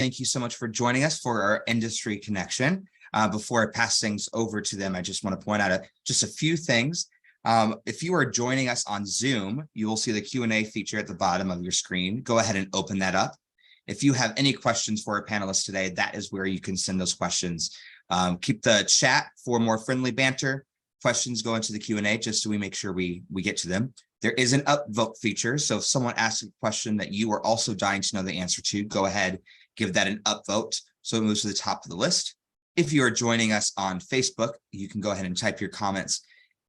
Thank you so much for joining us for our industry connection. Before I pass things over to them, I just want to point out just a few things. If you are joining us on Zoom, you will see the Q&A feature at the bottom of your screen. Go ahead and open that up. If you have any questions for our panelists today, that is where you can send those questions. Keep the chat for more friendly banter. Questions go into the Q&A just so we make sure we get to them. There is an upvote feature. So if someone asks a question that you are also dying to know the answer to, go ahead, give that an upvote so it moves to the top of the list. If you are joining us on Facebook, you can go ahead and type your comments,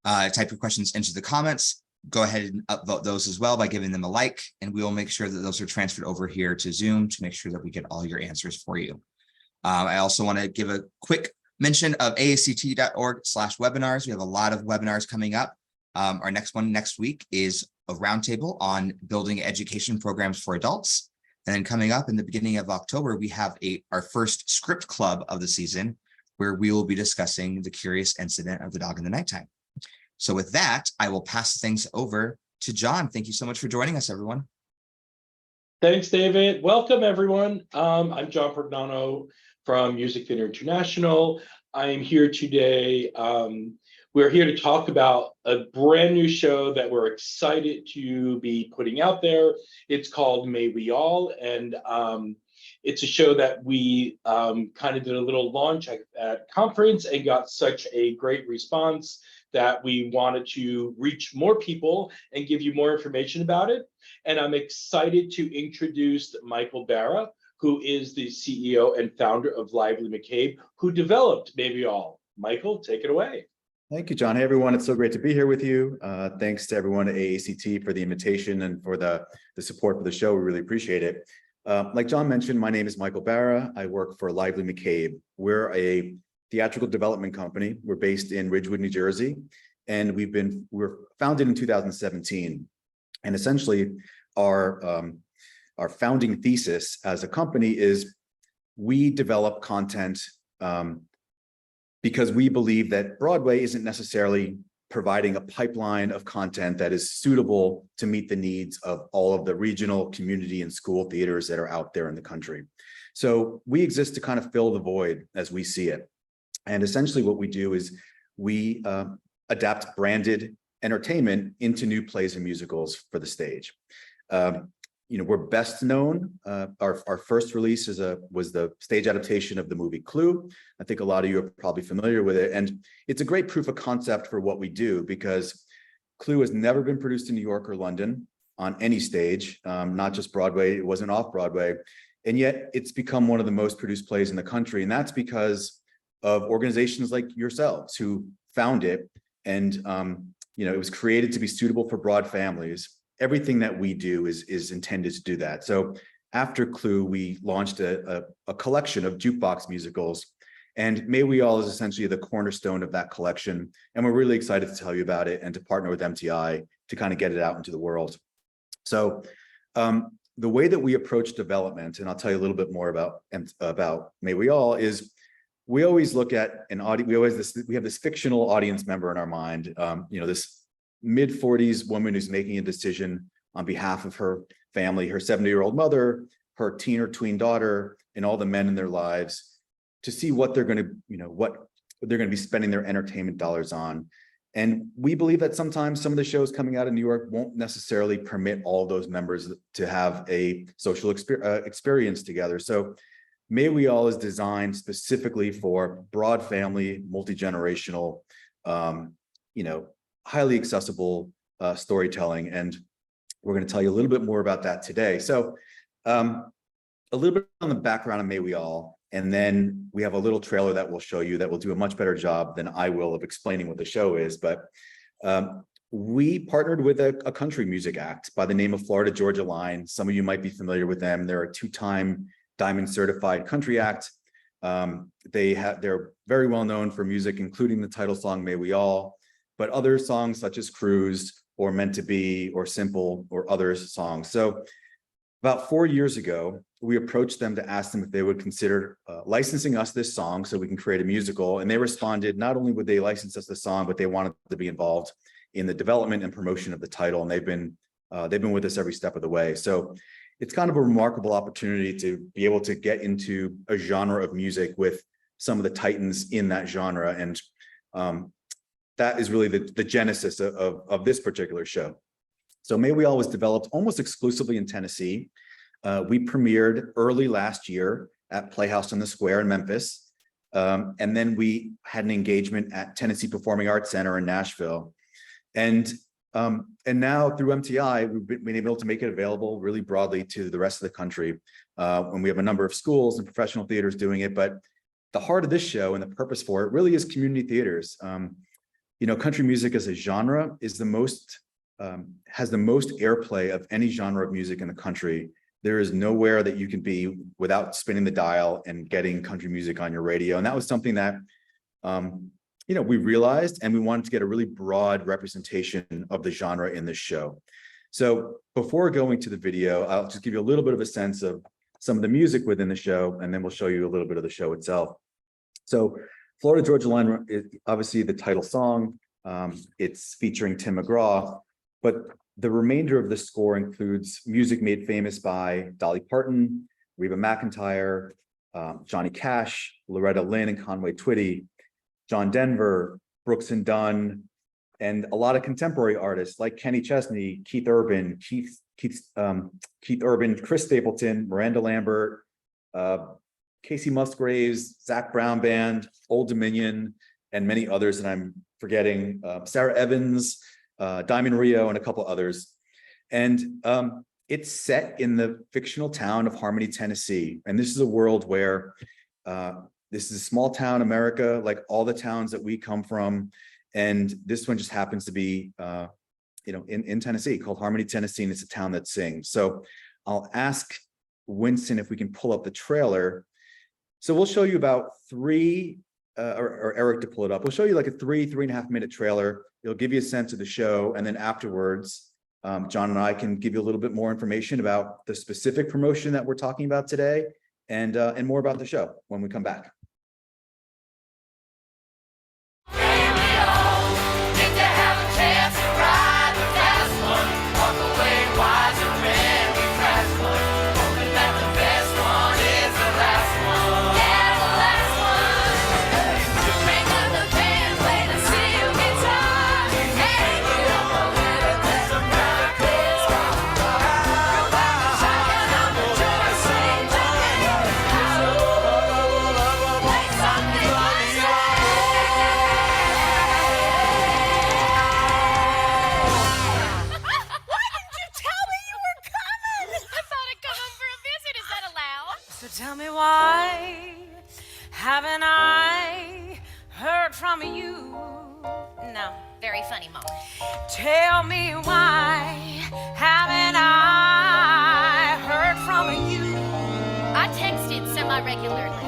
type your questions into the comments. Go ahead and upvote those as well by giving them a like, and we will make sure that those are transferred over here to Zoom to make sure that we get all your answers for you. I also want to give a quick mention of aact.org/webinars. We have a lot of webinars coming up. Our next one next week is a roundtable on building education programs for adults. And then coming up in the beginning of October, we have our first script club of the season, where we will be discussing the curious incident of the dog in the nighttime. So with that, I will pass things over to John. Thank you so much for joining us, everyone. Thanks, David. Welcome, everyone. I'm John Pergnano from Music Theater International. I am here today. We're here to talk about a brand new show that we're excited to be putting out there. It's called May We All, and it's a show that we kind of did a little launch at conference and got such a great response that we wanted to reach more people and give you more information about it. And I'm excited to introduce Michael Barra, who is the CEO and founder of Lively McCabe, who developed May We All. Michael, take it away. Thank you, John. Hey, everyone. It's so great to be here with you. Thanks to everyone at AACT for the invitation and for the support for the show. We really appreciate it. Like John mentioned, my name is Michael Barra. I work for Lively McCabe. We're a theatrical development company. We're based in Ridgewood, New Jersey, and we're founded in 2017. And essentially, our founding thesis as a company is we develop content because we believe that Broadway isn't necessarily providing a pipeline of content that is suitable to meet the needs of all of the regional, community, and school theaters that are out there in the country. So we exist to kind of fill the void as we see it. And essentially what we do is we adapt branded entertainment into new plays and musicals for the stage. We're best known. Our first release was the stage adaptation of the movie Clue. I think a lot of you are probably familiar with it. And it's a great proof of concept for what we do, because Clue has never been produced in New York or London on any stage, not just Broadway. It wasn't off Broadway. And yet it's become one of the most produced plays in the country. And that's because of organizations like yourselves who found it. And it was created to be suitable for broad families. Everything that we do is intended to do that. So after Clue, we launched a collection of jukebox musicals, and May We All is essentially the cornerstone of that collection. And we're really excited to tell you about it and to partner with MTI to kind of get it out into the world. So the way that we approach development, and I'll tell you a little bit more about May We All, is we always look at an audience. We have this fictional audience member in our mind. This mid-40s woman who's making a decision on behalf of her family, her 70-year-old mother, her teen or tween daughter, and all the men in their lives, to see what they're going to be spending their entertainment dollars on. And we believe that sometimes some of the shows coming out of New York won't necessarily permit all those members to have a social experience together. So May We All is designed specifically for broad family, multi-generational, highly accessible storytelling. And we're going to tell you a little bit more about that today. So a little bit on the background of May We All, and then we have a little trailer that we'll show you that will do a much better job than I will of explaining what the show is. But we partnered with a country music act by the name of Florida Georgia Line. Some of you might be familiar with them. They're a two-time Diamond certified country act. They're very well known for music, including the title song May We All, but other songs such as Cruise or Meant to Be or Simple or other songs. So about 4 years ago, we approached them to ask them if they would consider licensing us this song so we can create a musical. And they responded, not only would they license us the song, but they wanted to be involved in the development and promotion of the title. And they've been with us every step of the way. So it's kind of a remarkable opportunity to be able to get into a genre of music with some of the titans in that genre. And that is really the genesis of this particular show. So May We All was developed almost exclusively in Tennessee. We premiered early last year at Playhouse on the Square in Memphis. And then we had an engagement at Tennessee Performing Arts Center in Nashville. And now through MTI, we've been able to make it available really broadly to the rest of the country. And we have a number of schools and professional theaters doing it. But the heart of this show and the purpose for it really is community theaters. Country music as a genre is has the most airplay of any genre of music in the country. There is nowhere that you can be without spinning the dial and getting country music on your radio. And that was something that, we realized, and we wanted to get a really broad representation of the genre in this show. So before going to the video, I'll just give you a little bit of a sense of some of the music within the show, and then we'll show you a little bit of the show itself. So Florida Georgia Line is obviously the title song. It's featuring Tim McGraw, but the remainder of the score includes music made famous by Dolly Parton, Reba McEntire, Johnny Cash, Loretta Lynn and Conway Twitty, John Denver, Brooks and Dunn, and a lot of contemporary artists like Kenny Chesney, Keith Urban, Chris Stapleton, Miranda Lambert, Casey Musgraves, Zach Brown Band, Old Dominion, and many others that I'm forgetting, Sarah Evans, Diamond Rio, and a couple others. And it's set in the fictional town of Harmony, Tennessee. And this is a world where this is a small town America, like all the towns that we come from. And this one just happens to be, in Tennessee, called Harmony, Tennessee, and it's a town that sings. So I'll ask Winston if we can pull up the trailer. So we'll show you about or Eric to pull it up. We'll show you like a 3.5 minute trailer. It'll give you a sense of the show. And then afterwards, John and I can give you a little bit more information about the specific promotion that we're talking about today and more about the show when we come back. Tell me why haven't I heard from you? No, very funny, Mom. Tell me why haven't I heard from you? I texted semi-regularly.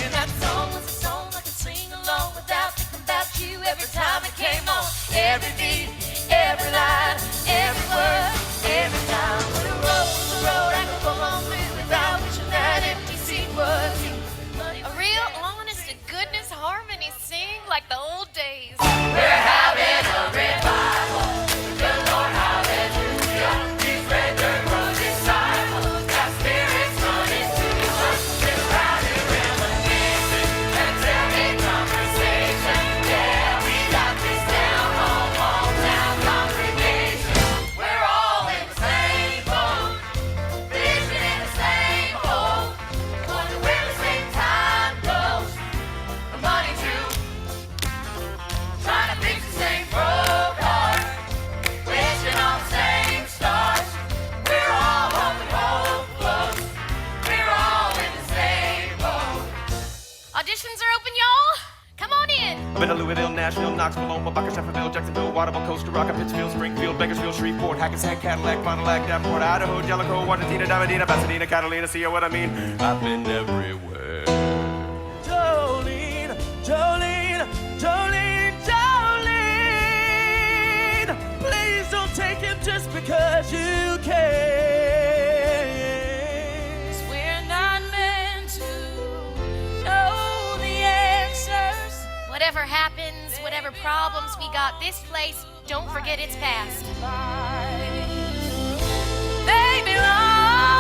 And that song was a song I could sing along without thinking about you every time it came on. Every beat, every line, every word, every time. The road was the road I could go on with without wishing that empty seat was you. A real honest to goodness Harmony sing like the old days. We're having a revival. Good Lord, hallelujah. These red dirt roads disciples got spirits running through us. We're riding reminiscing and telling conversation. Yeah, we got this down home, hometown congregation. We're all in the same boat, fishing in the same hole. Wonder where the same time goes. The money too. Trying to fix the same broke heart. Wishing on the same stars. We're all hoping hope floats. We're all in the same boat. Auditions are open, y'all. Come on in. I've been to Louisville, Nashville, Knoxville, Omaha, Baca, Sheffield, Jacksonville, Waterville, Costa Rica, Pittsfield, Springfield, Bakersfield, Shreveport, Hackensack, Cadillac, Fond du Lac, Davenport, Idaho, Jellicoe, Argentina, Diamondina, Pasadena, Catalina, see what I mean? I've been everywhere. Jolene, Jolene, Jolene, Jolene, please don't take him just because you can. 'Cause we're not meant to know the answers. Whatever happens, whatever problems we got, this place, don't forget its past. They belong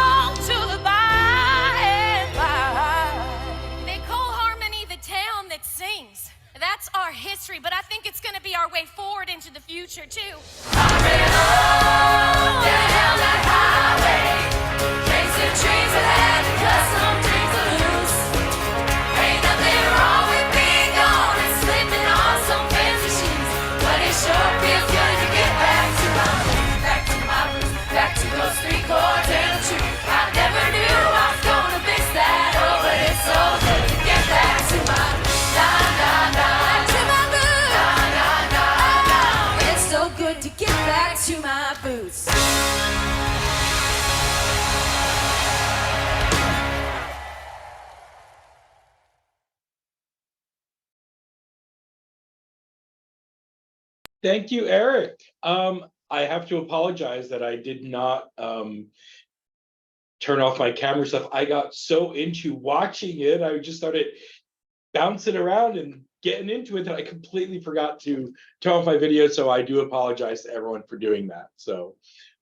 too. Hurry home, down that highway. Trains and trains that had to cut some things loose. Ain't nothing wrong with being gone and slipping on some fancy shoes, but it sure feels good to get back to my roots, back to those 3 chords and a true. I never knew I was gonna mix that up, but it's so good to get back to my It's so good to get back to my boots. Thank you, Eric. I have to apologize that I did not turn off my camera stuff. I got so into watching it, I just started bouncing around and getting into it that I completely forgot to turn off my video. So I do apologize to everyone for doing that. So,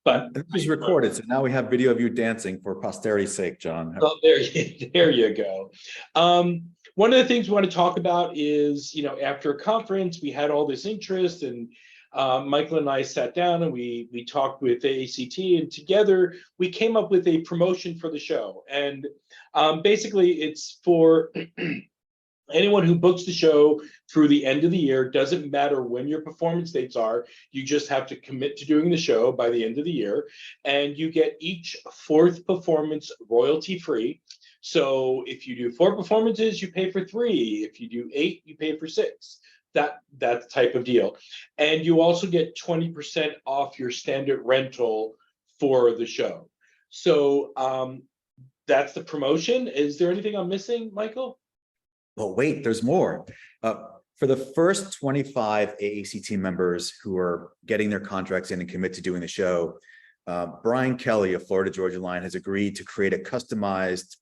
but This was recorded, so now we have video of you dancing for posterity's sake, John. oh, there you go. One of the things we want to talk about is, you know, after a conference, we had all this interest, and Michael and I sat down and we talked with the ACT, and together we came up with a promotion for the show. And basically it's for anyone who books the show through the end of the year. Doesn't matter when your performance dates are, you just have to commit to doing the show by the end of the year, and you get each 4th performance royalty free. So if you do 4 performances, you pay for 3. If you do 8, you pay for 6. That type of deal. And you also get 20% off your standard rental for the show. So that's the promotion. Is there anything I'm missing, Michael? Well, wait, there's more. For the first 25 AACT members who are getting their contracts in and commit to doing the show, Brian Kelly of Florida Georgia Line has agreed to create a customized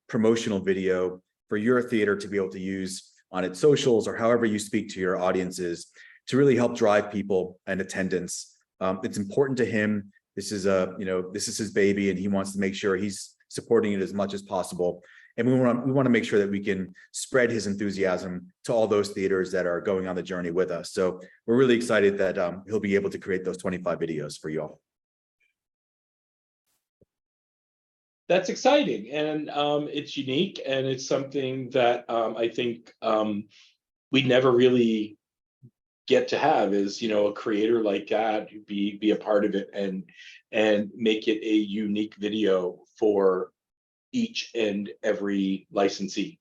promotional video for your theater to be able to use on its socials or however you speak to your audiences to really help drive people and attendance. It's important to him. This is this is his baby, and he wants to make sure he's supporting it as much as possible. And we want to make sure that we can spread his enthusiasm to all those theaters that are going on the journey with us. So we're really excited that he'll be able to create those 25 videos for y'all. That's exciting, and it's unique, and it's something that I think we never really get to have, is, you know, a creator like that who be a part of it and make it a unique video for each and every licensee.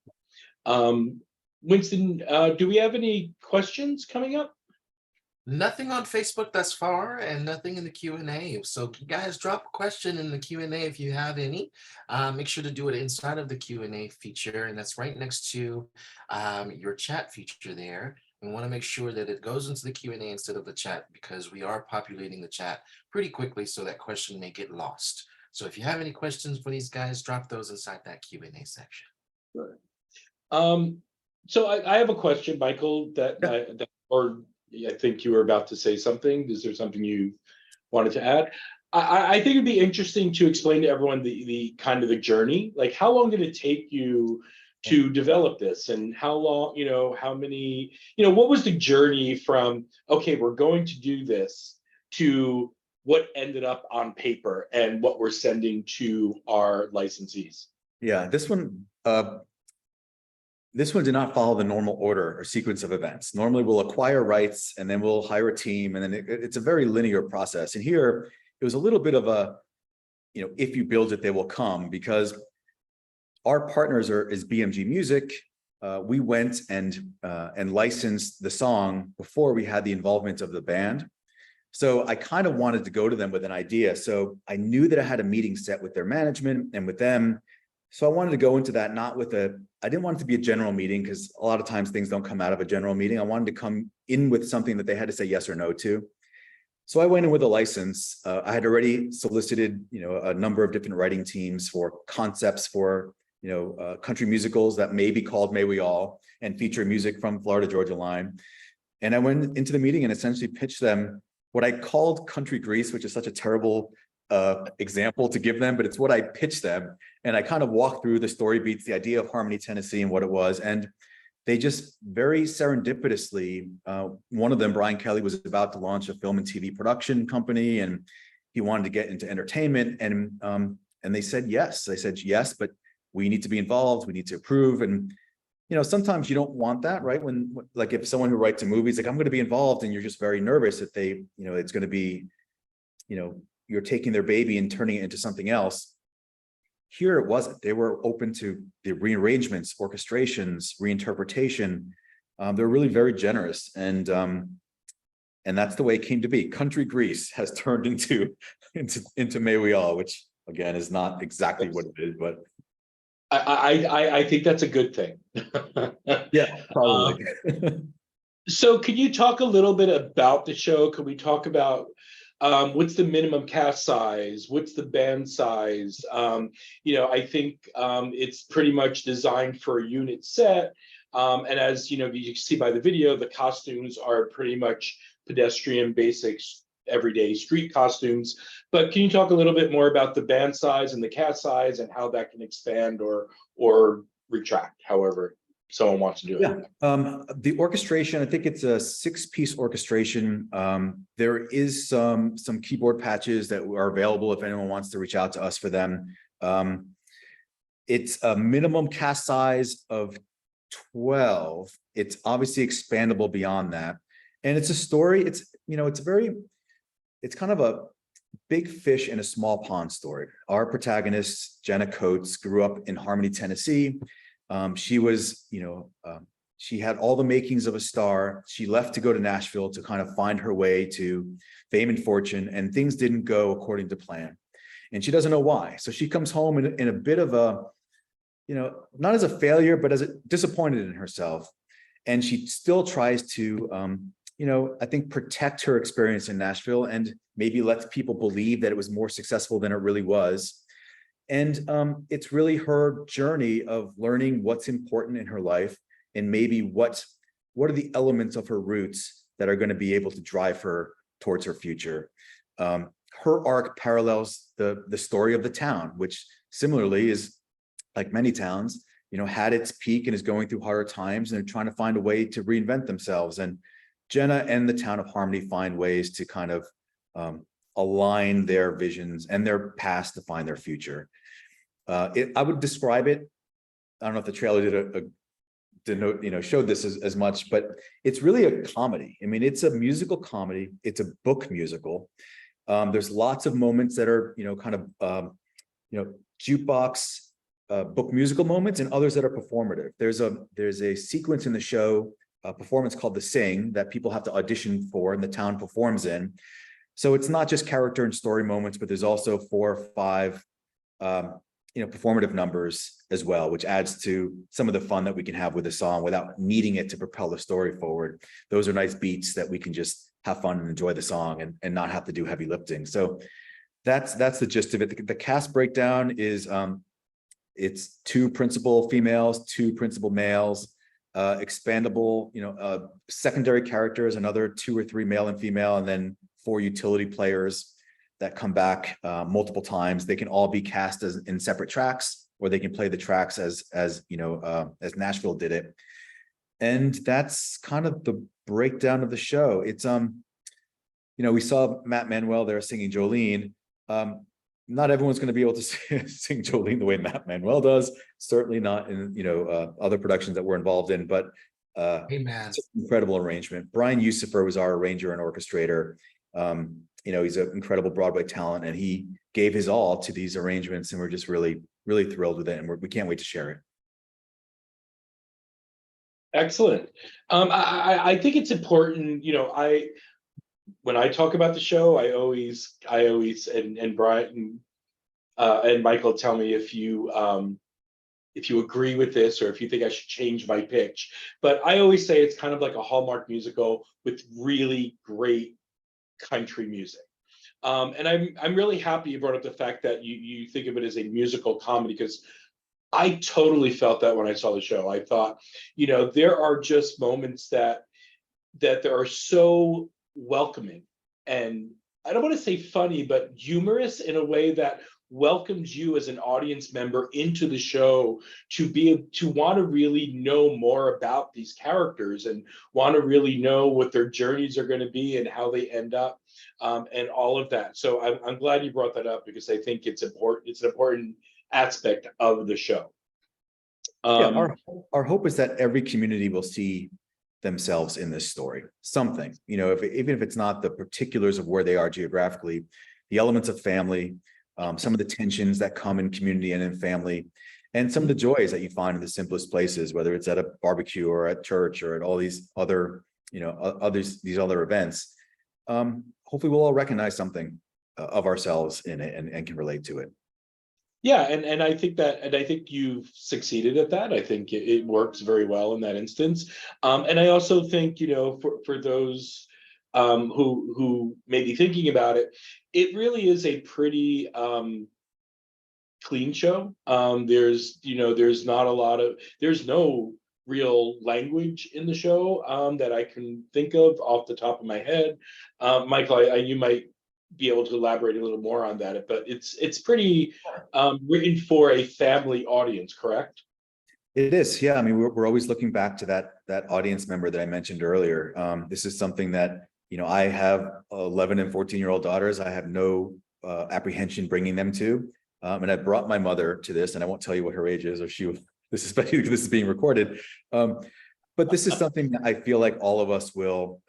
Winston, do we have any questions coming up? Nothing on Facebook thus far, and nothing in the Q&A. So guys, drop a question in the Q&A if you have any. Make sure to do it inside of the Q&A feature, and that's right next to your chat feature there. We want to make sure that it goes into the Q&A instead of the chat, because we are populating the chat pretty quickly, so that question may get lost. So if you have any questions for these guys, drop those inside that Q&A section. Sure. So I have a question, Michael, or I think you were about to say something. Is there something you wanted to add? I think it'd be interesting to explain to everyone the kind of the journey. Like, how long did it take you to develop this, and how long, you know, how many, you know, what was the journey from, okay, we're going to do this, to what ended up on paper and what we're sending to our licensees? Yeah, this one did not follow the normal order or sequence of events. Normally we'll acquire rights and then we'll hire a team, and then it's a very linear process. And here it was a little bit of a, you know, if you build it, they will come, because our partners is BMG Music. We went and licensed the song before we had the involvement of the band. So I kind of wanted to go to them with an idea. So I knew that I had a meeting set with their management and with them. So I wanted to go into that I didn't want it to be a general meeting, because a lot of times things don't come out of a general meeting. I wanted to come in with something that they had to say yes or no to. So I went in with a license. I had already solicited, you know, a number of different writing teams for concepts for, you know, country musicals that may be called May We All and feature music from Florida Georgia Line. And I went into the meeting and essentially pitched them what I called Country Grease, which is such a terrible example to give them, but it's what I pitched them. And I kind of walked through the story beats, the idea of Harmony, Tennessee, and what it was. And they just very serendipitously, one of them, Brian Kelly, was about to launch a film and TV production company, and he wanted to get into entertainment, and they said yes. They said yes, but we need to be involved. We need to approve. And sometimes you don't want that, right? When, like, if someone who writes a movie is like, I'm going to be involved, and you're just very nervous that they, it's going to be, you're taking their baby and turning it into something else. Here it wasn't. They were open to the rearrangements, orchestrations, reinterpretation. They're really very generous, and that's the way it came to be. Country Grease has turned into May We All, which again is not exactly what it is, but I think that's a good thing. yeah, probably. So can you talk a little bit about the show? Can we talk about what's the minimum cast size? What's the band size? I think it's pretty much designed for a unit set. And as you can see by the video, the costumes are pretty much pedestrian basics, everyday street costumes. But can you talk a little bit more about the band size and the cast size and how that can expand or retract, however someone wants to do it? Yeah, the orchestration, I think it's a 6-piece orchestration. There is some keyboard patches that are available if anyone wants to reach out to us for them. It's a minimum cast size of 12. It's obviously expandable beyond that. And it's a story, it's kind of a big fish in a small pond story. Our protagonist, Jenna Coates, grew up in Harmony, Tennessee. She was, she had all the makings of a star. She left to go to Nashville to kind of find her way to fame and fortune, and things didn't go according to plan. And she doesn't know why. So she comes home in a bit of a, not as a failure, but as disappointed in herself. And she still tries to, I think, protect her experience in Nashville and maybe let people believe that it was more successful than it really was. And it's really her journey of learning what's important in her life, and maybe what are the elements of her roots that are going to be able to drive her towards her future. Her arc parallels the story of the town, which similarly is, like many towns, had its peak and is going through harder times, and they're trying to find a way to reinvent themselves. And Jenna and the town of Harmony find ways to kind of align their visions and their past to find their future. I would describe it, I don't know if the trailer showed this as much, but it's really a comedy. I mean, it's a musical comedy. It's a book musical. There's lots of moments that are, jukebox book musical moments, and others that are performative. There's a sequence in the show, a performance called The Sing, that people have to audition for and the town performs in. So it's not just character and story moments, but there's also 4 or 5 performative numbers as well, which adds to some of the fun that we can have with a song without needing it to propel the story forward. Those are nice beats that we can just have fun and enjoy the song and not have to do heavy lifting. So that's the gist of it. The cast breakdown is it's 2 principal females, 2 principal males, expandable, secondary characters, another 2 or 3 male and female, and then 4 utility players that come back multiple times. They can all be cast as in separate tracks, or they can play the tracks as Nashville did it. And that's kind of the breakdown of the show. It's we saw Matt Manuel there singing Jolene. Not everyone's going to be able to sing Jolene the way Matt Manuel does. Certainly not in other productions that we're involved in, but it's an incredible arrangement. Brian Yusufer was our arranger and orchestrator. He's an incredible Broadway talent, and he gave his all to these arrangements, and we're just really, really thrilled with it, and we can't wait to share it. Excellent. I think it's important, when I talk about the show, I always and Brian and Michael tell me if you agree with this or if you think I should change my pitch. But I always say it's kind of like a Hallmark musical with really great country music. And I'm really happy you brought up the fact that you think of it as a musical comedy, because I totally felt that when I saw the show. I thought, there are just moments that are so welcoming, and I don't want to say funny, but humorous in a way that welcomes you as an audience member into the show to want to really know more about these characters and want to really know what their journeys are going to be and how they end up, and all of that. So I'm glad you brought that up, because I think it's important. It's an important aspect of the show. Yeah, our hope is that every community will see themselves in this story. Something, even if it's not the particulars of where they are geographically, the elements of family, some of the tensions that come in community and in family, and some of the joys that you find in the simplest places, whether it's at a barbecue or at church or at all these other, these other events. Hopefully we'll all recognize something of ourselves in it and can relate to it. Yeah, and I think you've succeeded at that. I think it works very well in that instance. And I also think, for those who may be thinking about it, it really is a pretty clean show. There's no real language in the show that I can think of off the top of my head. Michael, you might be able to elaborate a little more on that, but it's pretty written for a family audience, correct? It is, yeah. I mean, we're always looking back to that audience member that I mentioned earlier. This is something that, I have 11 and 14-year-old daughters. I have no apprehension bringing them to, and I brought my mother to this, and I won't tell you what her age is, or especially because this is being recorded. But this is something that I feel like all of us will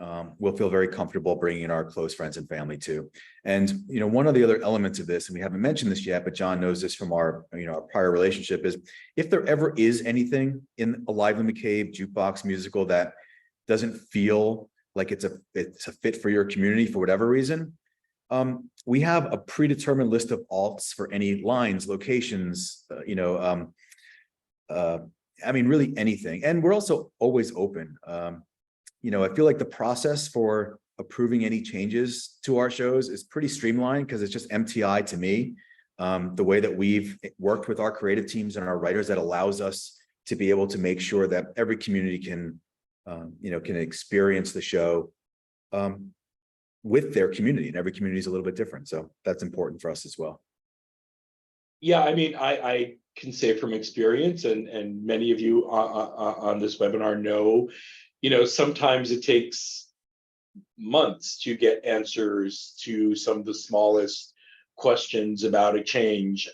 feel very comfortable bringing our close friends and family to. And, one of the other elements of this, and we haven't mentioned this yet, but John knows this from our prior relationship, is if there ever is anything in a Lively McCabe jukebox musical that doesn't feel like it's a fit for your community for whatever reason, we have a predetermined list of alts for any lines, locations, I mean, really anything. And we're also always open. I feel like the process for approving any changes to our shows is pretty streamlined because it's just MTI to me. The way that we've worked with our creative teams and our writers, that allows us to be able to make sure that every community can experience the show with their community, and every community is a little bit different. So that's important for us as well. Yeah, I mean, I can say from experience, and many of you on this webinar know, sometimes it takes months to get answers to some of the smallest questions about a change.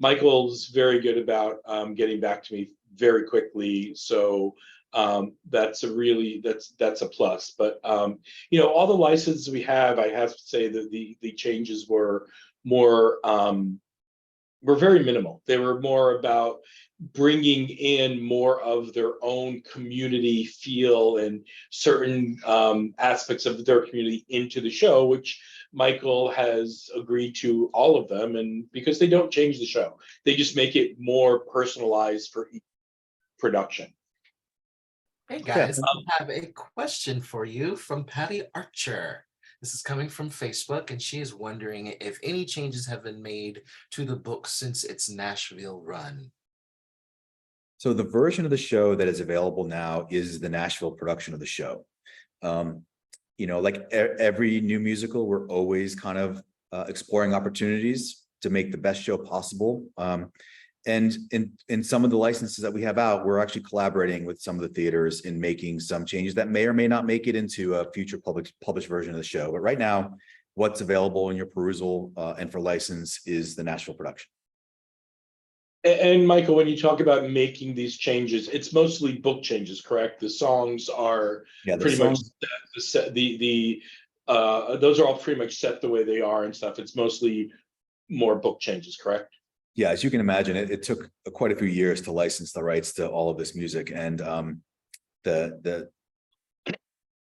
Michael's very good about getting back to me very quickly, so that's a plus. But all the licenses we have, I have to say that the changes were very minimal. They were more about bringing in more of their own community feel and certain aspects of their community into the show, which Michael has agreed to all of them. And because they don't change the show, they just make it more personalized for each production. Hey guys, I have a question for you from Patty Archer. This is coming from Facebook, and she is wondering if any changes have been made to the book since its Nashville run. So the version of the show that is available now is the Nashville production of the show. Like every new musical, we're always kind of exploring opportunities to make the best show possible. And in some of the licenses that we have out, we're actually collaborating with some of the theaters in making some changes that may or may not make it into a future published version of the show. But right now, what's available in your perusal and for license is the Nashville production. And Michael, when you talk about making these changes, it's mostly book changes, correct? The songs are pretty much set. Those are all pretty much set the way they are and stuff. It's mostly more book changes, correct? Yeah, as you can imagine, it took quite a few years to license the rights to all of this music, and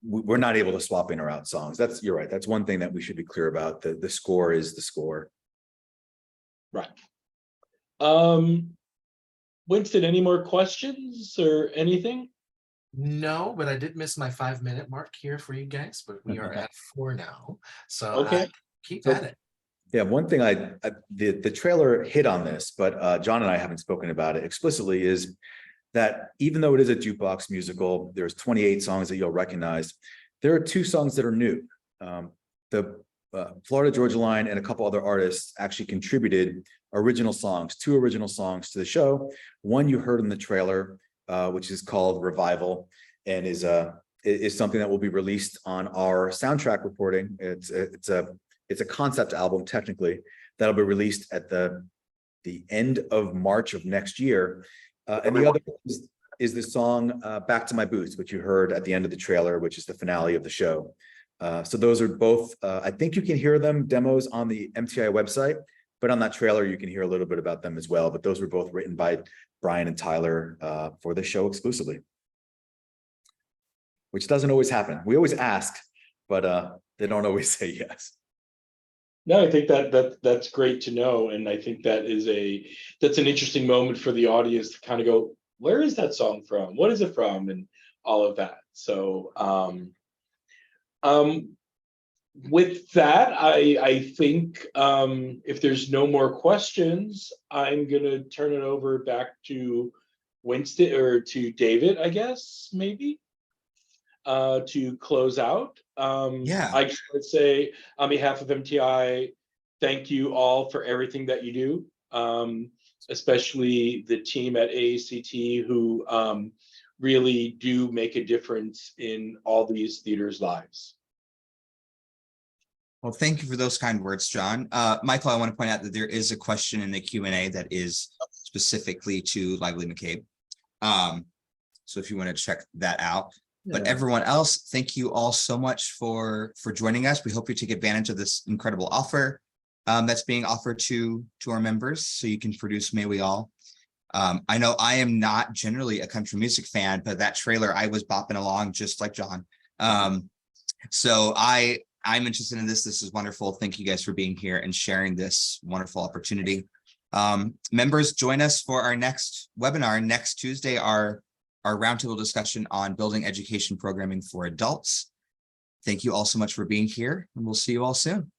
we're not able to swap in or out songs. You're right. That's one thing that we should be clear about. The score is the score. Right. Winston, any more questions or anything? No, but I did miss my 5-minute mark here for you guys, but we are at 4 now. So okay, keep at it. Yeah, one thing the trailer hit on this, but John and I haven't spoken about it explicitly, is that even though it is a jukebox musical, there's 28 songs that you'll recognize. There are 2 songs that are new. The Florida Georgia Line and a couple other artists actually contributed original songs, 2 original songs to the show. One you heard in the trailer, which is called Revival, and is something that will be released on our soundtrack reporting. It's a concept album technically that'll be released at the end of March of next year. And the other is the song Back to My Boots, which you heard at the end of the trailer, which is the finale of the show. So those are both, I think you can hear them demos on the MTI website, but on that trailer, you can hear a little bit about them as well. But those were both written by Brian and Tyler for the show exclusively, which doesn't always happen. We always ask, but they don't always say yes. No, I think that's great to know. And I think that's an interesting moment for the audience to kind of go, where is that song from? What is it from? And all of that. So, with that, I think if there's no more questions, I'm gonna turn it over back to Winston or to David, I guess, maybe, to close out. Yeah. I just want to say on behalf of MTI, thank you all for everything that you do, especially the team at AACT who really do make a difference in all these theaters' lives. Well, thank you for those kind words, John. Michael, I want to point out that there is a question in the Q&A that is specifically to Lively McCabe. So if you want to check that out. But everyone else, thank you all so much for joining us. We hope you take advantage of this incredible offer that's being offered to our members, so you can produce May We All. I know I am not generally a country music fan, but that trailer, I was bopping along just like John. So I'm interested in this. This is wonderful. Thank you guys for being here and sharing this wonderful opportunity. Members, join us for our next webinar next Tuesday, our roundtable discussion on building education programming for adults. Thank you all so much for being here, and we'll see you all soon.